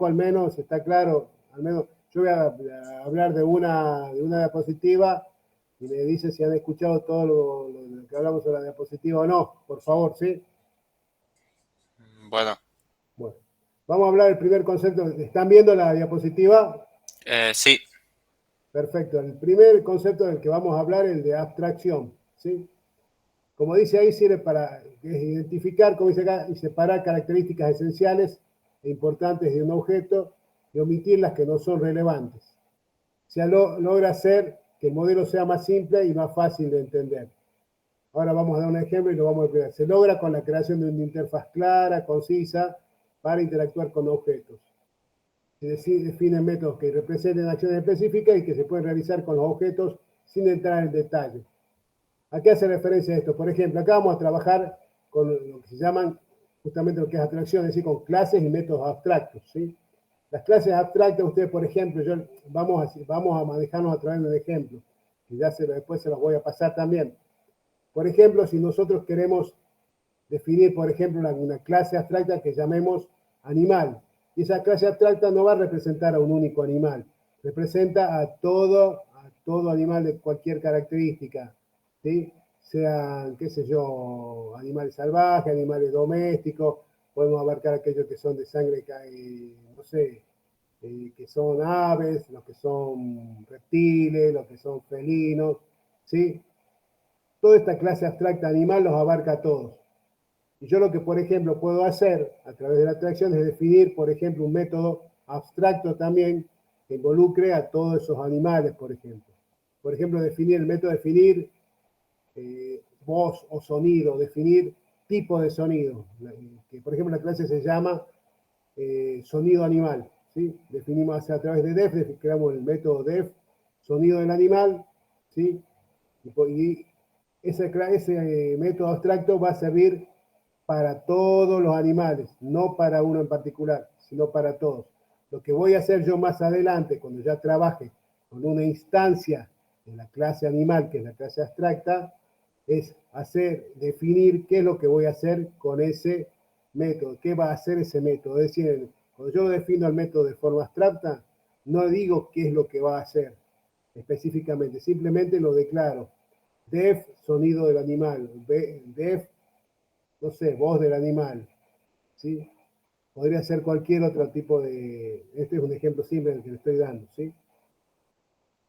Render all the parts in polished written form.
poco al menos, está claro, al menos yo voy a hablar de una diapositiva y me dice si han escuchado todo lo que hablamos sobre la diapositiva o no, por favor, ¿sí? Bueno. Bueno, vamos a hablar del primer concepto. ¿Están viendo la diapositiva? Sí. Perfecto. El primer concepto del que vamos a hablar es el de abstracción, ¿sí? Como dice ahí, sirve para identificar, como dice acá, y separar características esenciales e importantes de un objeto y omitir las que no son relevantes. O sea, logra hacer que el modelo sea más simple y más fácil de entender. Ahora vamos a dar un ejemplo y lo vamos a explicar. Se logra con la creación de una interfaz clara, concisa, para interactuar con objetos. Se definen métodos que representen acciones específicas y que se pueden realizar con los objetos sin entrar en detalle. ¿A qué hace referencia esto? Por ejemplo, acá vamos a trabajar con lo que se llaman justamente lo que es abstracción, es decir, con clases y métodos abstractos, ¿sí? Las clases abstractas, ustedes, por ejemplo, vamos a manejarnos a través de un ejemplo, y ya después se los voy a pasar también. Por ejemplo, si nosotros queremos definir, por ejemplo, una clase abstracta que llamemos animal, y esa clase abstracta no va a representar a un único animal, representa a todo animal de cualquier característica, ¿sí? Sean, qué sé yo, animales salvajes, animales domésticos, podemos abarcar aquellos que son de sangre, no sé, que son aves, los que son reptiles, los que son felinos, ¿sí? Toda esta clase abstracta animal los abarca a todos. Y yo lo que, por ejemplo, puedo hacer a través de la abstracción es definir, por ejemplo, un método abstracto también que involucre a todos esos animales, por ejemplo. Por ejemplo, el método de definir voz o sonido, definir tipo de sonido. Que, por ejemplo, la clase se llama sonido animal, ¿sí? Definimos a través de def, creamos el método def, sonido del animal, ¿sí? Y ese método abstracto va a servir para todos los animales, no para uno en particular, sino para todos. Lo que voy a hacer yo más adelante, cuando ya trabaje con una instancia de la clase animal, que es la clase abstracta, es definir qué es lo que voy a hacer con ese método, qué va a hacer ese método. Es decir, cuando yo defino el método de forma abstracta, no digo qué es lo que va a hacer específicamente, simplemente lo declaro. Def, sonido del animal. Def, no sé, voz del animal, ¿sí? Podría ser cualquier otro tipo de... Este es un ejemplo simple del que le estoy dando, ¿sí?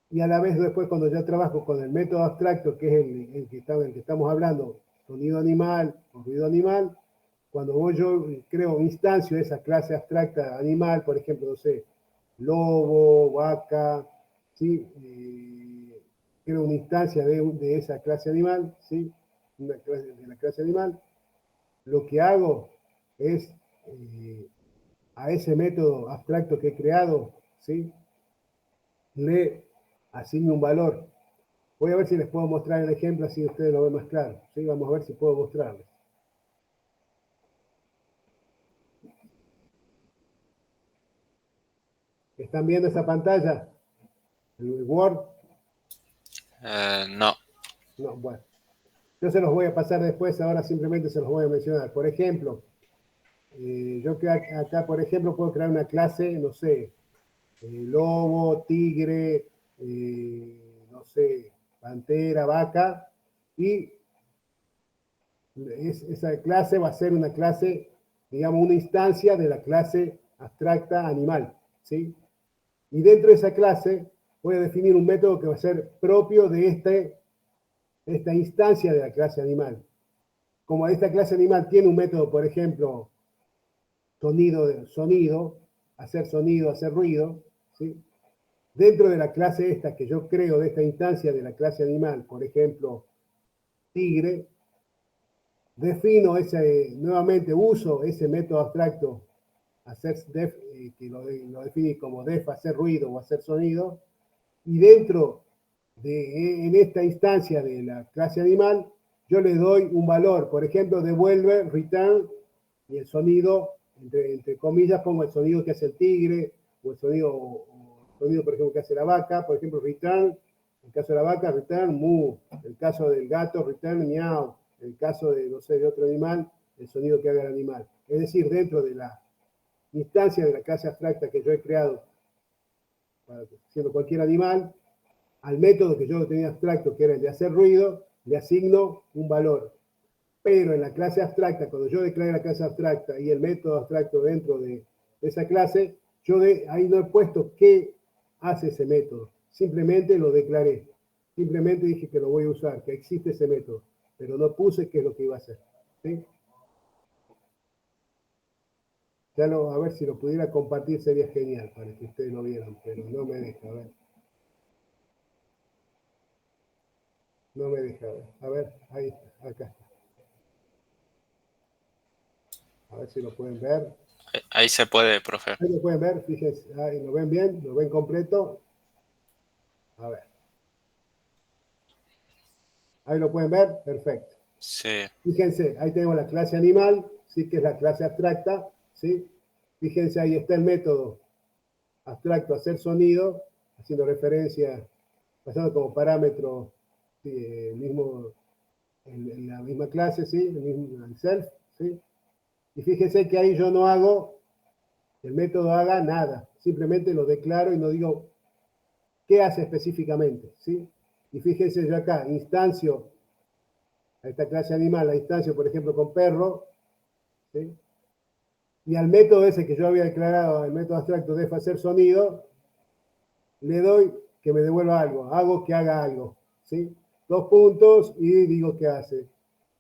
Y a la vez después cuando ya trabajo con el método abstracto, que es el que estamos hablando, sonido animal o ruido animal, cuando yo creo instancio de esa clase abstracta animal, por ejemplo, no sé, lobo, vaca, ¿sí? Creo una instancia de esa clase animal, ¿sí? De la clase animal, lo que hago es a ese método abstracto que he creado, ¿sí? Le asigno un valor. Voy a ver si les puedo mostrar el ejemplo, así ustedes lo ven más claro, ¿sí? Vamos a ver si puedo mostrarles. ¿Están viendo esa pantalla? ¿El Word? No. No, bueno. Yo se los voy a pasar después, ahora simplemente se los voy a mencionar. Por ejemplo, yo acá, por ejemplo, puedo crear una clase, no sé, lobo, tigre, no sé, pantera, vaca, y esa clase va a ser una clase, digamos, una instancia de la clase abstracta animal, ¿sí? Y dentro de esa clase voy a definir un método que va a ser propio de esta instancia de la clase animal. Como esta clase animal tiene un método, por ejemplo, sonido, hacer ruido, ¿sí? Dentro de la clase esta que yo creo, de esta instancia de la clase animal, por ejemplo, tigre, defino nuevamente uso ese método abstracto, que lo define como def, hacer ruido o hacer sonido, y en esta instancia de la clase animal, yo le doy un valor, por ejemplo, devuelve, return, y el sonido, entre comillas, pongo el sonido que hace el tigre, o el sonido, por ejemplo, que hace la vaca, por ejemplo, return, en el caso de la vaca, return, mu, en el caso del gato, return, miau, en el caso de, no sé, de otro animal, el sonido que haga el animal. Es decir, dentro de instancia de la clase abstracta que yo he creado, siendo cualquier animal, al método que yo tenía abstracto, que era el de hacer ruido, le asigno un valor. Pero en la clase abstracta, cuando yo declaré la clase abstracta y el método abstracto dentro de esa clase, ahí no he puesto qué hace ese método. Simplemente lo declaré. Simplemente dije que lo voy a usar, que existe ese método. Pero no puse qué es lo que iba a hacer. ¿Sí? A ver si lo pudiera compartir sería genial para que ustedes lo vieran, pero no me deja, a ver. No me deja, a ver, ahí está, acá está. A ver si lo pueden ver. Ahí se puede, profe. Ahí lo pueden ver, fíjense, ahí lo ven bien, lo ven completo. A ver. Ahí lo pueden ver, perfecto. Sí. Fíjense, ahí tenemos la clase animal, sí, que es la clase abstracta, ¿sí? Fíjense, ahí está el método abstracto hacer sonido, haciendo referencia, pasando como parámetro sí, en la misma clase, ¿sí? El self, ¿sí? Y fíjense que ahí yo no hago, el método haga nada, simplemente lo declaro y no digo qué hace específicamente, ¿sí? Y fíjense yo acá, instancio a esta clase animal, la instancio, por ejemplo, con perro, ¿sí? Y al método ese que yo había declarado, el método abstracto de hacer sonido, le doy que me devuelva algo, hago que haga algo, ¿sí? 2 puntos y digo qué hace.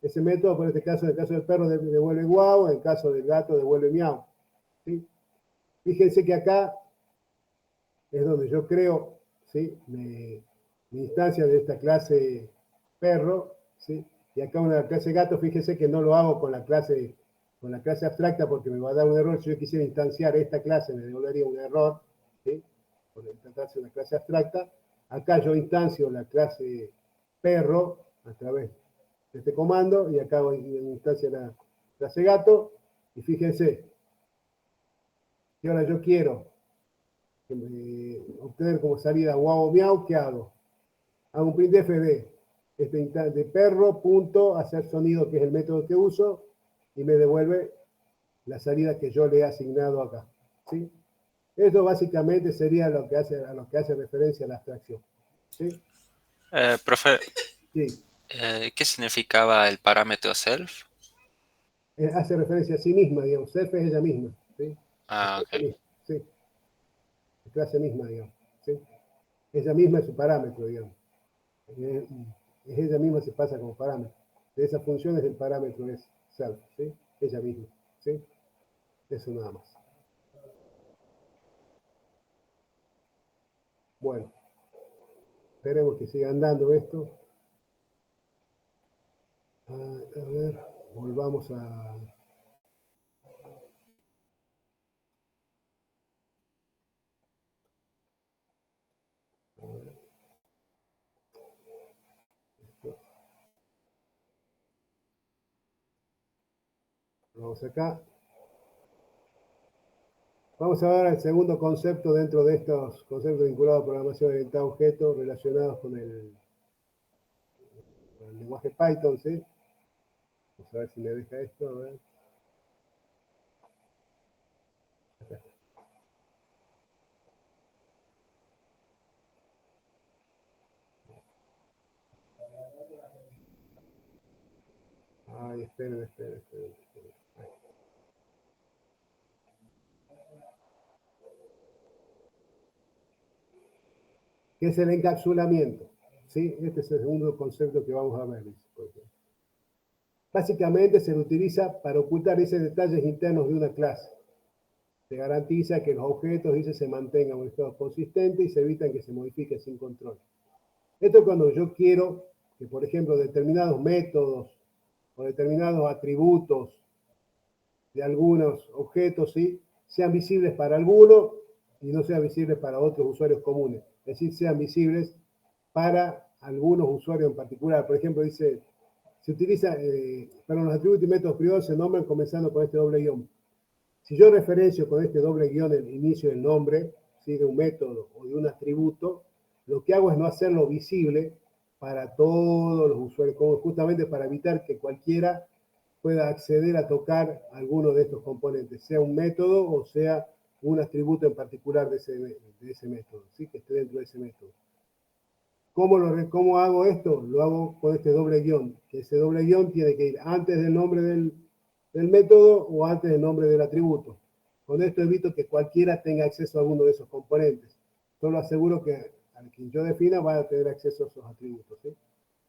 Ese método, por este caso, en el caso del perro, devuelve guau, en el caso del gato, devuelve miau, ¿sí? Fíjense que acá es donde yo creo, ¿sí? Mi instancia de esta clase perro, ¿sí? Y acá una clase gato, fíjense que no lo hago con la clase abstracta porque me va a dar un error. Si yo quisiera instanciar esta clase, me devolvería un error, ¿sí? Por tratarse de una clase abstracta. Acá yo instancio la clase perro a través de este comando y acá instancia la clase gato. Y fíjense que ahora yo quiero obtener como salida guau o miau, ¿qué hago? Hago un printf de perro punto hacer sonido, que es el método que uso, y me devuelve la salida que yo le he asignado acá. ¿Sí? Esto básicamente sería lo que a lo que hace referencia a la abstracción. ¿Sí? Profe, Sí. ¿qué significaba el parámetro self? Hace referencia a sí misma, digamos. Self es ella misma. ¿Sí? Ah, ok. Sí. La clase misma, digamos. ¿Sí? Ella misma es su parámetro, digamos. Es ella misma se pasa como parámetro. De esas funciones el parámetro es self, ¿sí? Ella misma, ¿sí? Eso nada más. Bueno, esperemos que siga andando esto. A ver, volvamos a... ver, vamos acá. Vamos a ver el segundo concepto dentro de estos conceptos vinculados a programación orientada a objetos relacionados con el lenguaje Python, ¿sí? Vamos a ver si me deja esto, a ver. Ay, esperen. ¿Qué es el encapsulamiento? ¿Sí? Este es el segundo concepto que vamos a ver. Básicamente se lo utiliza para ocultar esos detalles internos de una clase. Se garantiza que los objetos se mantengan en un estado consistente y se evitan que se modifiquen sin control. Esto es cuando yo quiero que, por ejemplo, determinados métodos o determinados atributos de algunos objetos ¿sí? sean visibles para algunos y no sean visibles para otros usuarios comunes. Es decir, sean visibles para algunos usuarios en particular. Por ejemplo, dice, se utiliza, para los atributos y métodos privados se nombran comenzando con este doble guión. Si yo referencio con este doble guión el inicio del nombre, ¿sí? de un método o de un atributo, lo que hago es no hacerlo visible para todos los usuarios, como justamente para evitar que cualquiera pueda acceder a tocar alguno de estos componentes, sea un método o sea un atributo en particular de ese método, ¿sí? Que esté dentro de ese método. ¿Cómo hago esto? Lo hago con este doble guión, que ese doble guión tiene que ir antes del nombre del método o antes del nombre del atributo. Con esto evito que cualquiera tenga acceso a alguno de esos componentes. Solo aseguro que al que yo defina va a tener acceso a esos atributos, ¿sí?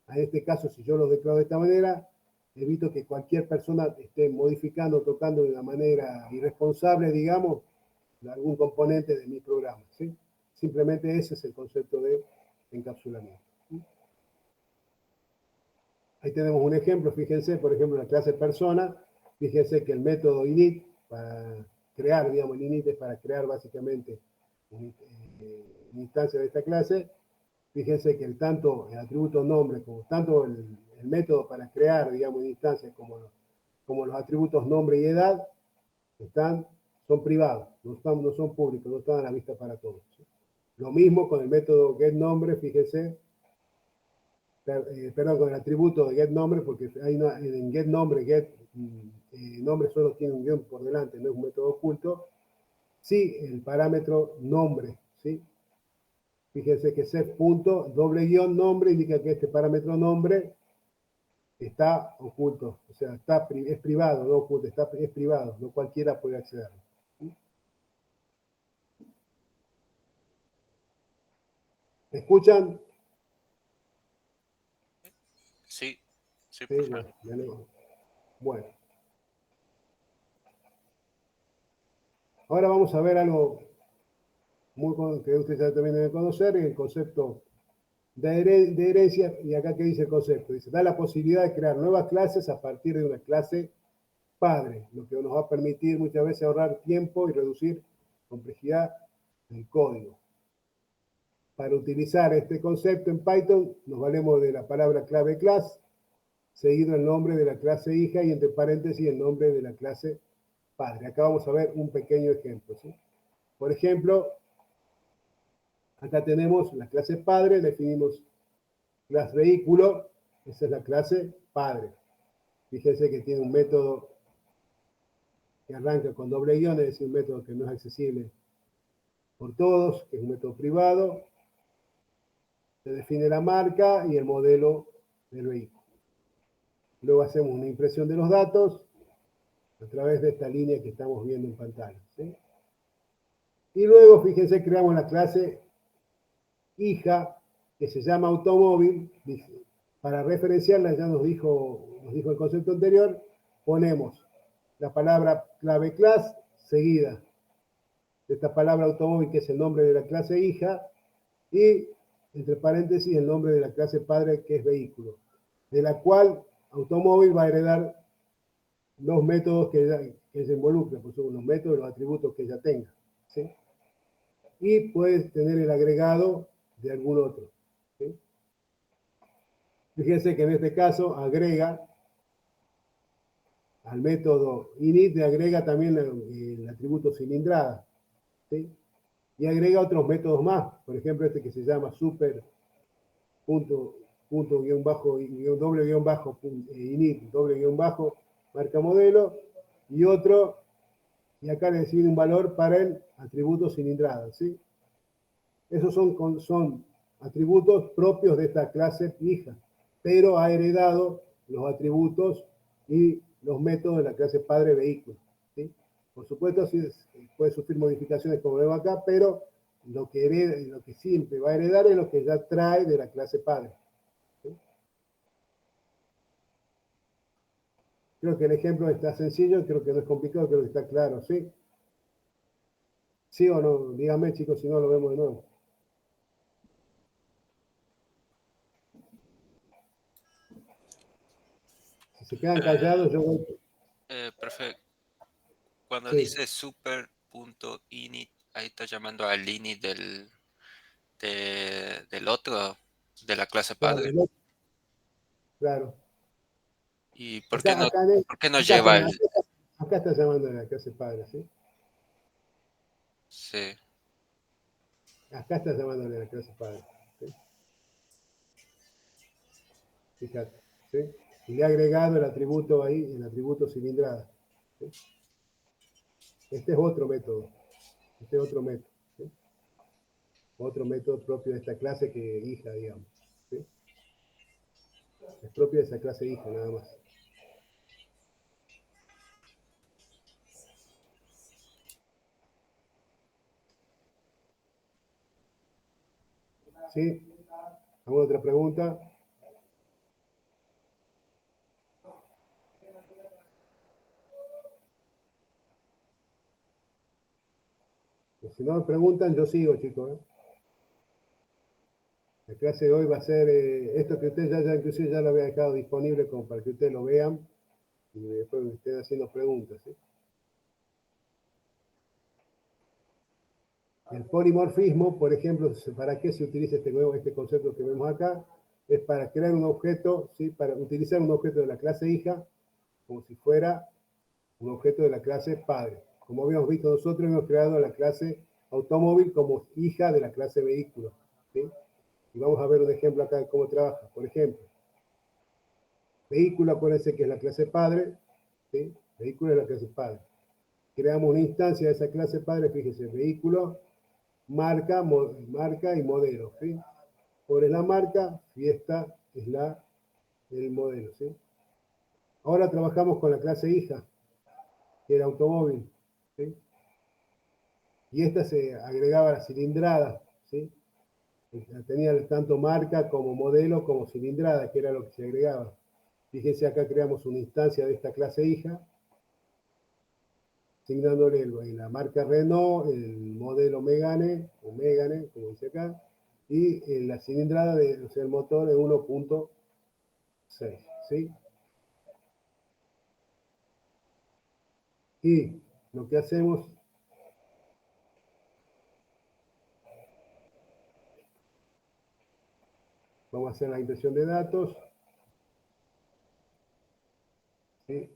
En este caso, si yo los declaro de esta manera, evito que cualquier persona esté modificando, tocando de una manera irresponsable, digamos, algún componente de mi programa, ¿sí? Simplemente ese es el concepto de encapsulamiento. Ahí tenemos un ejemplo, fíjense, por ejemplo, la clase persona, fíjense que el método init para crear, digamos, el init es para crear básicamente una instancia de esta clase. Fíjense que tanto el atributo nombre como tanto el método para crear, digamos, una instancia como los atributos nombre y edad son privados, no son públicos, no están a la vista para todos. Lo mismo con el método getNombre, fíjense, perdón, con el atributo de getNombre, porque en getNombre, nombre solo tiene un guión por delante, no es un método oculto. Sí, el parámetro nombre, ¿sí? Fíjense que set punto doble guión nombre indica que este parámetro nombre está oculto, o sea, es privado, no oculto, es privado, no cualquiera puede acceder. ¿Me escuchan? Sí, sí, Sí, profe. bueno. Ahora vamos a ver algo que ustedes ya también deben conocer, el concepto de herencia, y acá que dice el concepto, dice, da la posibilidad de crear nuevas clases a partir de una clase padre, lo que nos va a permitir muchas veces ahorrar tiempo y reducir complejidad del código. Para utilizar este concepto en Python, nos valemos de la palabra clave class, seguido el nombre de la clase hija y entre paréntesis el nombre de la clase padre. Acá vamos a ver un pequeño ejemplo, ¿sí? Por ejemplo, acá tenemos la clase padre, definimos clase vehículo, esa es la clase padre. Fíjense que tiene un método que arranca con doble guión, es decir, un método que no es accesible por todos, que es un método privado. Se define la marca y el modelo del vehículo. Luego hacemos una impresión de los datos a través de esta línea que estamos viendo en pantalla, ¿sí? Y luego, fíjense, creamos la clase hija, que se llama automóvil. Para referenciarla, ya nos dijo el concepto anterior, ponemos la palabra clave class seguida de esta palabra automóvil, que es el nombre de la clase hija, y entre paréntesis el nombre de la clase padre, que es vehículo, de la cual automóvil va a heredar los métodos que se involucren, pues son los métodos, los atributos que ella tenga, ¿sí? Y puedes tener el agregado de algún otro, ¿sí? Fíjense que en este caso agrega al método init, le agrega también el atributo cilindrada, ¿sí? Y agrega otros métodos más, por ejemplo este que se llama super punto guión bajo, doble guión bajo, init, doble guión bajo, marca modelo, y otro, y acá le define un valor para el atributo cilindrada, ¿sí? Esos son atributos propios de esta clase hija, pero ha heredado los atributos y los métodos de la clase padre vehículo, ¿sí? Por supuesto, sí, puede sufrir modificaciones como vemos acá, pero lo que siempre va a heredar es lo que ya trae de la clase padre, ¿sí? Creo que el ejemplo está sencillo, creo que no es complicado, creo que está claro, ¿sí? ¿Sí o no? Díganme, chicos, si no lo vemos de nuevo. Si se quedan callados, yo voy. Profe, cuando Sí, dice super.init, ahí está llamando al init del otro, de la clase claro, padre. Claro. ¿Y Acá, por qué no acá, está, lleva acá, el... acá está llamando a la clase padre, ¿sí? Sí, Acá está llamándole a la clase padre, ¿sí? Fíjate, ¿sí? y le he agregado el atributo ahí, el atributo cilindrada. ¿Sí? Este es otro método. Este es otro método. ¿Sí? Otro método propio de esta clase que hija, digamos. ¿Sí? Es propio de esa clase hija, nada más. ¿Sí? ¿Alguna otra pregunta? Pues si no me preguntan, yo sigo, chicos. ¿Eh? La clase de hoy va a ser esto que ustedes ya inclusive ya lo había dejado disponible como para que ustedes lo vean y después me estén haciendo preguntas. ¿Sí? El polimorfismo, por ejemplo, ¿para qué se utiliza este concepto que vemos acá? Es para crear un objeto, ¿sí? Para utilizar un objeto de la clase hija como si fuera un objeto de la clase padre. Como habíamos visto nosotros, hemos creado la clase automóvil como hija de la clase vehículo. ¿Sí? Y vamos a ver un ejemplo acá de cómo trabaja. Por ejemplo, vehículo, acuérdense que es la clase padre. ¿Sí? Vehículo es la clase padre. Creamos una instancia de esa clase padre, fíjense, vehículo, marca y modelo. ¿Sí? Por la marca, fiesta es el modelo. ¿Sí? Ahora trabajamos con la clase hija, que era automóvil. ¿Sí? Y esta se agregaba la cilindrada. ¿Sí? Tenía tanto marca como modelo como cilindrada, que era lo que se agregaba. Fíjense, acá creamos una instancia de esta clase hija, asignándole la marca Renault, el modelo Megane, o Megane, como dice acá, y la cilindrada, o sea, el motor de 1.6, ¿sí? Y lo que hacemos, vamos a hacer la impresión de datos, ¿sí?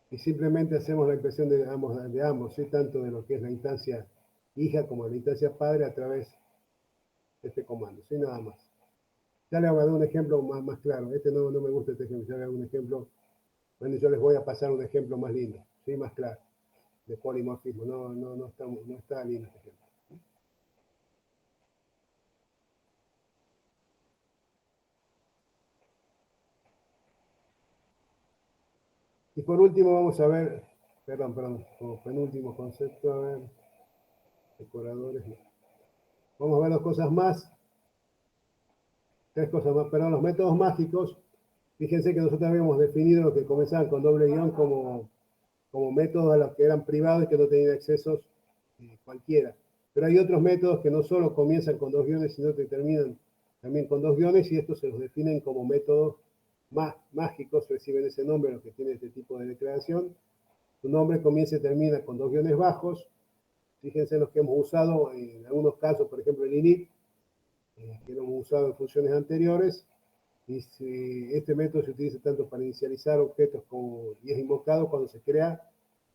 Y simplemente hacemos la impresión de ambos, ¿sí? Tanto de lo que es la instancia hija como la instancia padre a través de este comando, ¿sí? Nada más. Ya les voy a dar un ejemplo más claro. Este no me gusta este ejemplo, ya les hago un ejemplo. Bueno, yo les voy a pasar un ejemplo más lindo, ¿sí? Más claro, de polimorfismo. No está lindo este ejemplo. Y por último vamos a ver, perdón, como penúltimo concepto, a ver, decoradores. Vamos a ver dos cosas más, tres cosas más, perdón, los métodos mágicos. Fíjense que nosotros habíamos definido lo que comenzaban con doble guión como métodos a los que eran privados y que no tenían accesos cualquiera. Pero hay otros métodos que no solo comienzan con dos guiones, sino que terminan también con dos guiones y estos se los definen como métodos mágicos, reciben ese nombre los que tienen este tipo de declaración. Su nombre comienza y termina con dos guiones bajos. Fíjense en los que hemos usado en algunos casos, por ejemplo el init, que lo hemos usado en funciones anteriores. Y este método se utiliza tanto para inicializar objetos y es invocado cuando se crea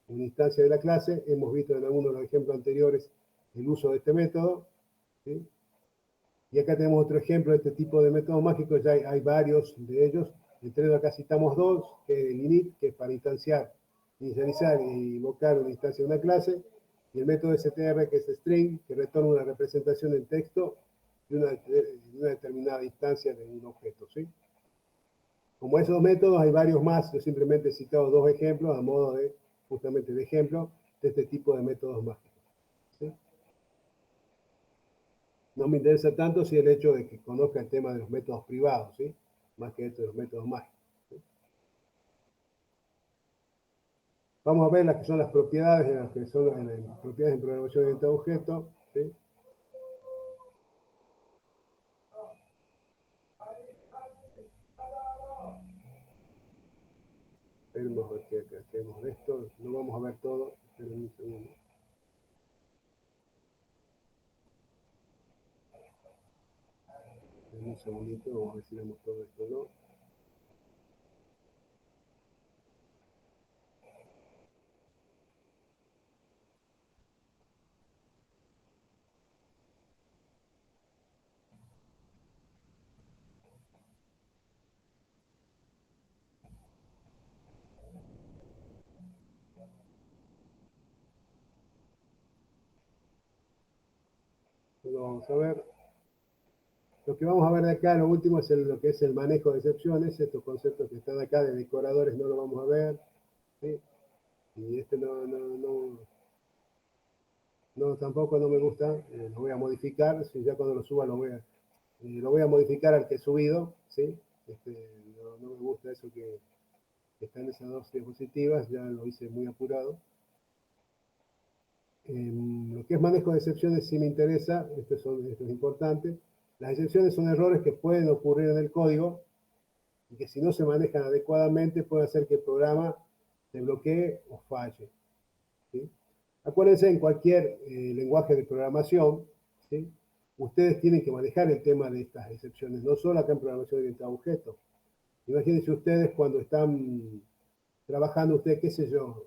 una instancia de la clase. Hemos visto en algunos de los ejemplos anteriores el uso de este método. ¿Sí? Y acá tenemos otro ejemplo de este tipo de métodos mágicos, ya hay varios de ellos. Entre ellos acá citamos dos, que es el init, que es para inicializar y invocar una instancia de una clase, y el método str, que es string, que retorna una representación en texto de una determinada instancia de un objeto. ¿Sí? Como esos métodos hay varios más, yo simplemente he citado dos ejemplos a modo de, justamente de ejemplo, de este tipo de métodos mágicos. ¿Sí? No me interesa tanto si el hecho de que conozca el tema de los métodos privados, ¿sí? Más que esto de los métodos mágicos. ¿Sí? Vamos a ver las que son las propiedades, las que son las propiedades en programación orientada a objeto. ¿Sí? Esperemos a ver qué hacemos de esto. No vamos a ver todo. Esperen un segundo. En un segundito, vamos a ver si vemos todo esto o no. lo vamos a ver. Lo que vamos a ver de acá, lo último, es lo que es el manejo de excepciones. Estos conceptos que están acá de decoradores no lo vamos a ver, ¿sí? Y este no, tampoco no me gusta, lo voy a modificar. Si ya cuando lo suba lo voy a modificar al que he subido, ¿sí? No me gusta eso que están esas dos diapositivas, ya lo hice muy apurado. Lo que es manejo de excepciones sí me interesa, esto es importante. Las excepciones son errores que pueden ocurrir en el código y que si no se manejan adecuadamente puede hacer que el programa se bloquee o falle, ¿sí? Acuérdense, en cualquier lenguaje de programación, ¿sí? Ustedes tienen que manejar el tema de estas excepciones, no solo acá en programación orientada a objetos. Imagínense ustedes cuando están trabajando, ustedes, qué sé yo,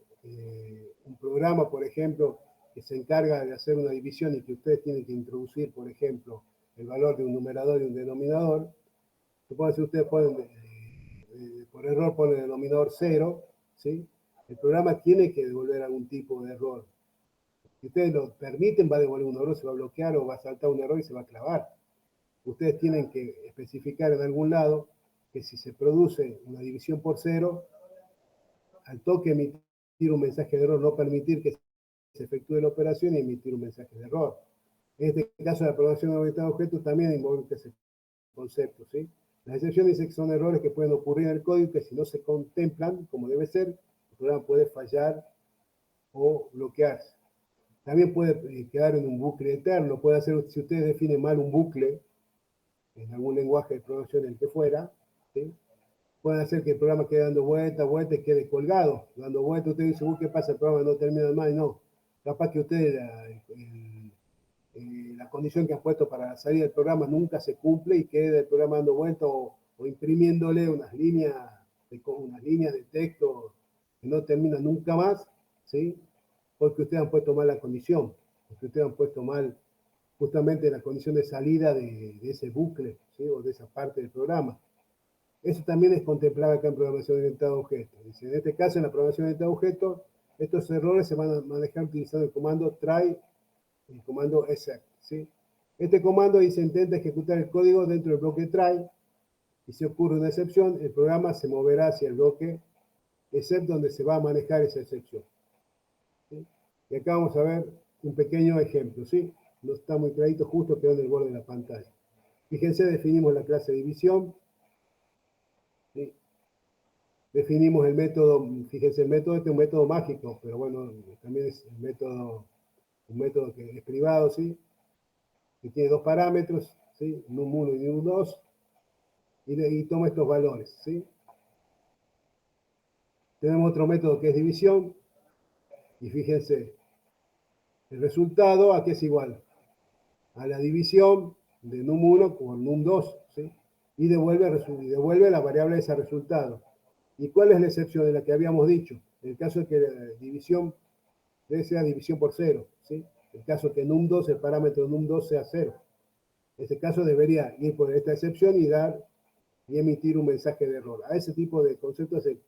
un programa, por ejemplo, que se encarga de hacer una división y que ustedes tienen que introducir, por ejemplo, el valor de un numerador y un denominador. Supongan que ustedes ponen, por error ponen el denominador 0, ¿sí? El programa tiene que devolver algún tipo de error. Si ustedes lo permiten, va a devolver un error, se va a bloquear o va a saltar un error y se va a clavar. Ustedes tienen que especificar en algún lado que si se produce una división por 0, al toque emitir un mensaje de error, no permitir que se efectúe la operación y emitir un mensaje de error. En este caso, la programación orientada a objetos también involucra ese concepto, ¿sí? Las excepciones dicen que son errores que pueden ocurrir en el código que si no se contemplan como debe ser, el programa puede fallar o bloquearse. También puede quedar en un bucle eterno, puede hacer, si ustedes definen mal un bucle en algún lenguaje de programación, el que fuera, ¿sí? Pueden hacer que el programa quede dando vueltas, vueltas y quede colgado. Dando vueltas, usted dice, ¿qué pasa? El programa no termina más. Y no. Capaz que ustedes la condición que han puesto para la salida del programa nunca se cumple y queda el programa dando vueltas o imprimiéndole unas líneas de texto que no terminan nunca más, ¿sí? Porque ustedes han puesto mal la condición, porque ustedes han puesto mal justamente la condición de salida de ese bucle, ¿sí? O de esa parte del programa. Eso también es contemplado acá en programación orientada a objetos. En este caso, en la programación orientada a objetos, estos errores se van a manejar utilizando el comando try y el comando exec, ¿sí? Este comando dice intenta ejecutar el código dentro del bloque try y si ocurre una excepción, el programa se moverá hacia el bloque except donde se va a manejar esa excepción, ¿sí? Y acá vamos a ver un pequeño ejemplo, ¿sí? No está muy clarito, justo quedó en el borde de la pantalla. Fíjense, definimos la clase división, ¿sí? Definimos el método, fíjense, el método este es un método mágico, pero bueno, también es un método que es privado, ¿sí? Que tiene dos parámetros, ¿sí? num1 y num2, y toma estos valores, ¿sí? Tenemos otro método que es división, y fíjense, el resultado a qué es igual, a la división de num1 por num2, ¿sí? Y devuelve la variable de ese resultado. ¿Y cuál es la excepción de la que habíamos dicho? En el caso de que la división sea división por 0, ¿sí? En el caso que num2, el parámetro num2 sea 0. En este caso debería ir por esta excepción y emitir un mensaje de error. A ese tipo de conceptos hace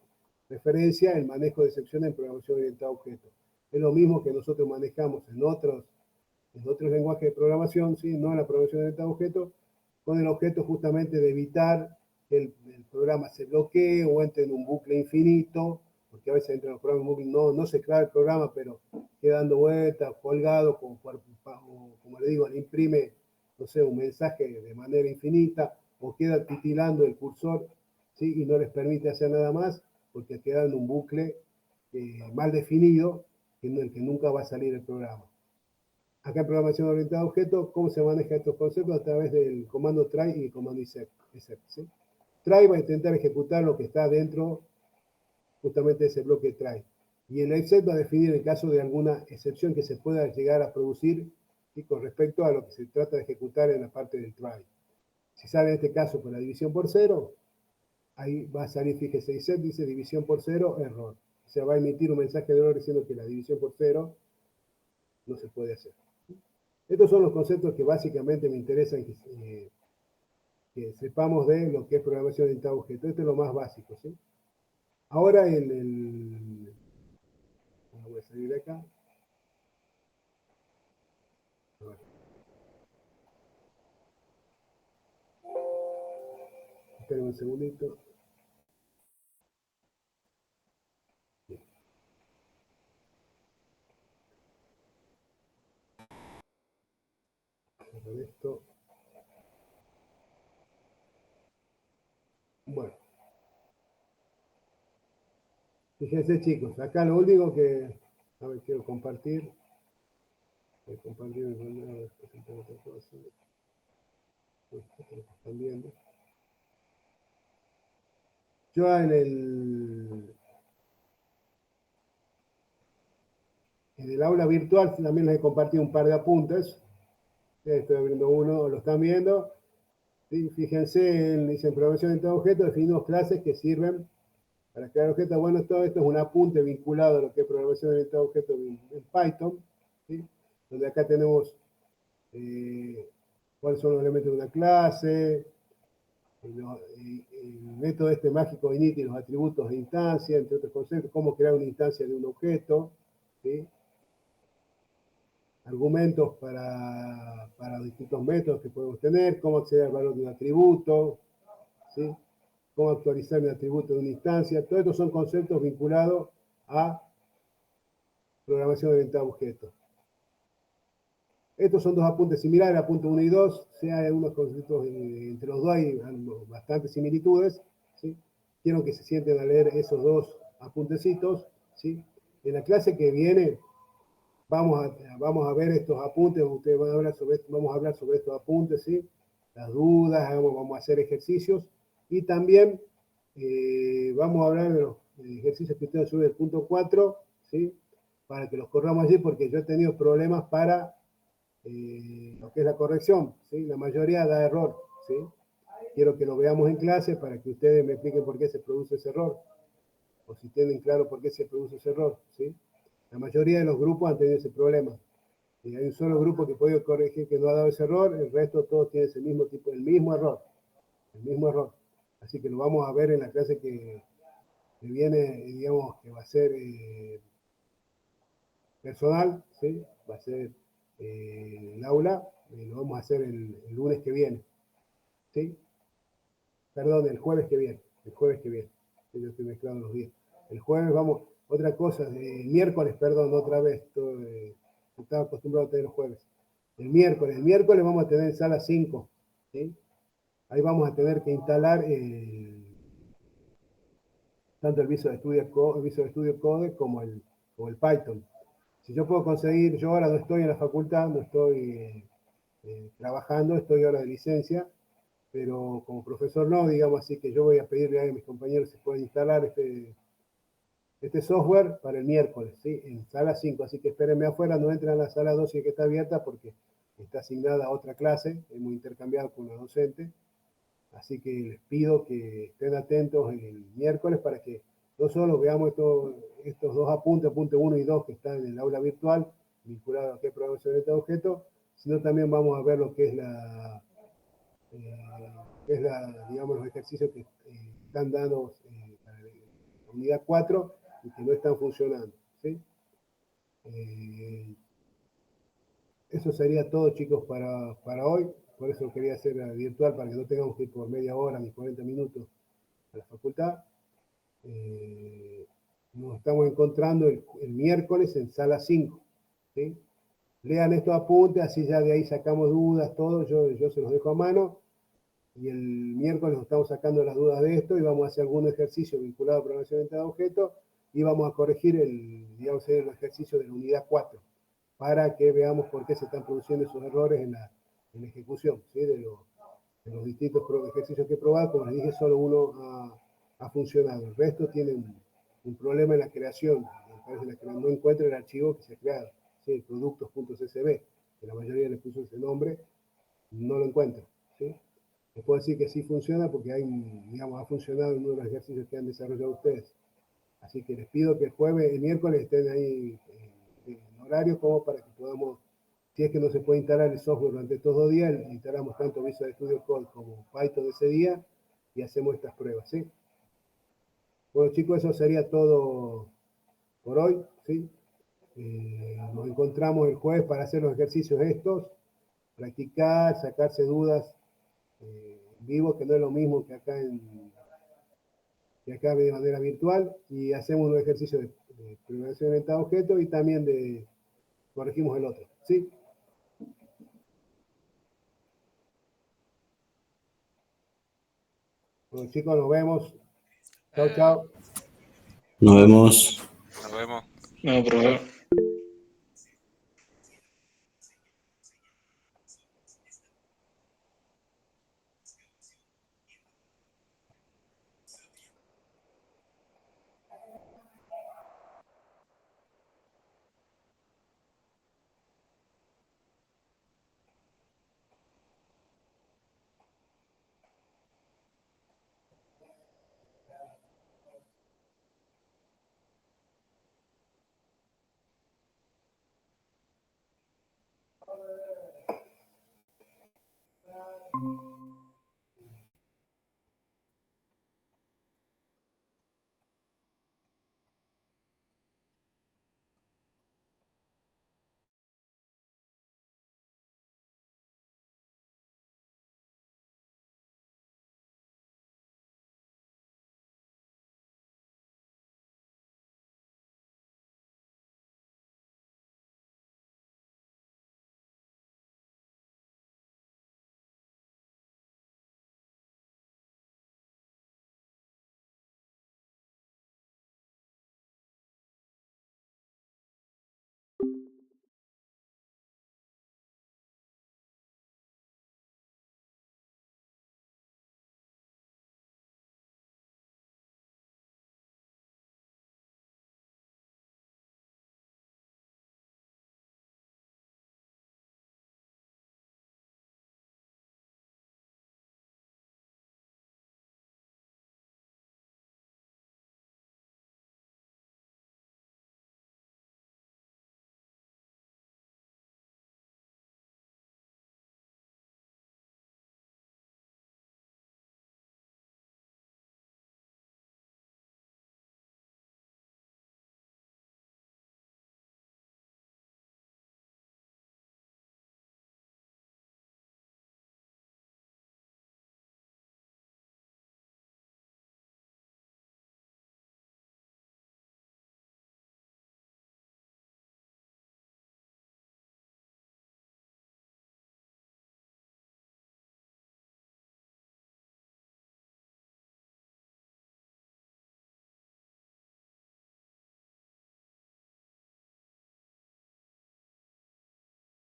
referencia el manejo de excepciones en programación orientada a objetos. Es lo mismo que nosotros manejamos en otros lenguajes de programación, ¿sí? No en la programación orientada a objetos, con el objeto justamente de evitar que el programa se bloquee o entre en un bucle infinito, porque a veces entre los programas no se crea el programa, pero queda dando vueltas, colgado, como le digo, le imprime, no sé, un mensaje de manera infinita, o queda titilando el cursor, ¿sí? Y no les permite hacer nada más, porque queda en un bucle mal definido, en el que nunca va a salir el programa. Acá en programación orientada a objetos, ¿cómo se maneja estos conceptos? A través del comando try y el comando except, ¿sí? Try va a intentar ejecutar lo que está dentro justamente de ese bloque try. Y el except va a definir el caso de alguna excepción que se pueda llegar a producir, ¿sí? Con respecto a lo que se trata de ejecutar en la parte del try. Si sale en este caso con la división por 0, ahí va a salir, fíjese, except dice división por 0, error. O sea, va a emitir un mensaje de error diciendo que la división por 0 no se puede hacer. Estos son los conceptos que básicamente me interesan que sepamos de lo que es programación orientada a objetos. Esto es lo más básico, ¿sí? Ahora voy a salir de acá. Esperen un segundito. Con esto. Bueno. Fíjense chicos, acá lo único que, a ver, quiero compartir. Voy a compartir el correo, presentar otra cosa. Esto es lo que están viendo. Yo en el aula virtual también les he compartido un par de apuntes. Estoy abriendo uno, lo están viendo. Sí, fíjense, dice en programación de objeto, definimos clases que sirven para crear objetos. Bueno, todo esto es un apunte vinculado a lo que es programación orientada a objetos en Python, ¿sí? Donde acá tenemos cuáles son los elementos de una clase, el método este mágico init y los atributos de instancia, entre otros conceptos, cómo crear una instancia de un objeto, ¿sí? Argumentos para distintos métodos que podemos tener, cómo acceder al valor de un atributo, ¿sí? Cómo actualizar un atributo de una instancia. Todos estos son conceptos vinculados a programación orientada a objetos. Estos son dos apuntes similares, el apunte 1 y 2. Sí, hay algunos conceptos, entre los dos hay bastantes similitudes. ¿Sí? Quiero que se sienten a leer esos dos apuntecitos. ¿Sí? En la clase que viene vamos a ver estos apuntes, ustedes van a hablar sobre, vamos a hablar sobre estos apuntes, ¿sí? Las dudas, vamos a hacer ejercicios y también vamos a hablar de los ejercicios que ustedes suben del punto 4, ¿sí? Para que los corramos allí porque yo he tenido problemas para lo que es la corrección, ¿sí? La mayoría da error, ¿sí? Quiero que lo veamos en clase para que ustedes me expliquen por qué se produce ese error o si tienen claro por qué se produce ese error, ¿sí? La mayoría de los grupos han tenido ese problema. Y hay un solo grupo que ha podido corregir que no ha dado ese error, el resto todos tienen ese mismo tipo, el mismo error. Así que lo vamos a ver en la clase que viene, digamos, que va a ser personal, ¿sí? Va a ser el aula, lo vamos a hacer el lunes que viene, ¿sí? Perdón, el jueves que viene, yo estoy mezclando los días. El jueves vamos, otra cosa, el miércoles, perdón, otra vez, estaba acostumbrado a tener los jueves. El miércoles vamos a tener sala 5, ¿sí? Ahí vamos a tener que instalar tanto el Visual Studio Code como el Python. Si yo puedo conseguir, yo ahora no estoy en la facultad, no estoy trabajando, estoy ahora de licencia, pero como profesor no, digamos, así que yo voy a pedirle a mis compañeros si pueden instalar este software para el miércoles, ¿sí? En sala 5, así que espérenme afuera, no entren a la sala 2 que está abierta porque está asignada a otra clase, hemos intercambiado con la docente, así que les pido que estén atentos el miércoles para que no solo veamos estos dos apuntes, apunte 1 y 2 que están en el aula virtual, vinculados a lo que es programación de objetos, sino también vamos a ver lo que es digamos, los ejercicios que están dados para la unidad 4 y que no están funcionando, ¿sí? Eso sería todo, chicos, para hoy. Por eso quería hacer virtual, para que no tengamos que ir por media hora ni 40 minutos a la facultad. Nos estamos encontrando el miércoles en sala 5, ¿sí? Lean estos apuntes, así ya de ahí sacamos dudas, todo. Yo se los dejo a mano. Y el miércoles nos estamos sacando las dudas de esto y vamos a hacer algún ejercicio vinculado a programación orientada a objetos y vamos a corregir digamos, el ejercicio de la unidad 4 para que veamos por qué se están produciendo esos errores en la ejecución, ¿sí? de los distintos ejercicios que he probado. Como les dije, solo uno ha funcionado. El resto tiene un problema en la creación. No encuentra el archivo que se ha creado, ¿sí? Productos.csv, que la mayoría le puso ese nombre, no lo encuentra, ¿sí? Les puedo decir que sí funciona porque digamos, ha funcionado en uno de los ejercicios que han desarrollado ustedes. Así que les pido que el miércoles estén ahí en horario como para que podamos, si es que no se puede instalar el software durante estos 2 días, instalamos tanto Visual Studio Code como Python ese día y hacemos estas pruebas, ¿sí? Bueno, chicos, eso sería todo por hoy, ¿sí? Nos encontramos el jueves para hacer los ejercicios estos, practicar, sacarse dudas vivo, que no es lo mismo que acá de manera virtual, y hacemos un ejercicio de programación orientada a objetos y también corregimos el otro. ¿Sí? Bueno, chicos, nos vemos. Chao, chao. Nos vemos. Nos vemos. No, profe.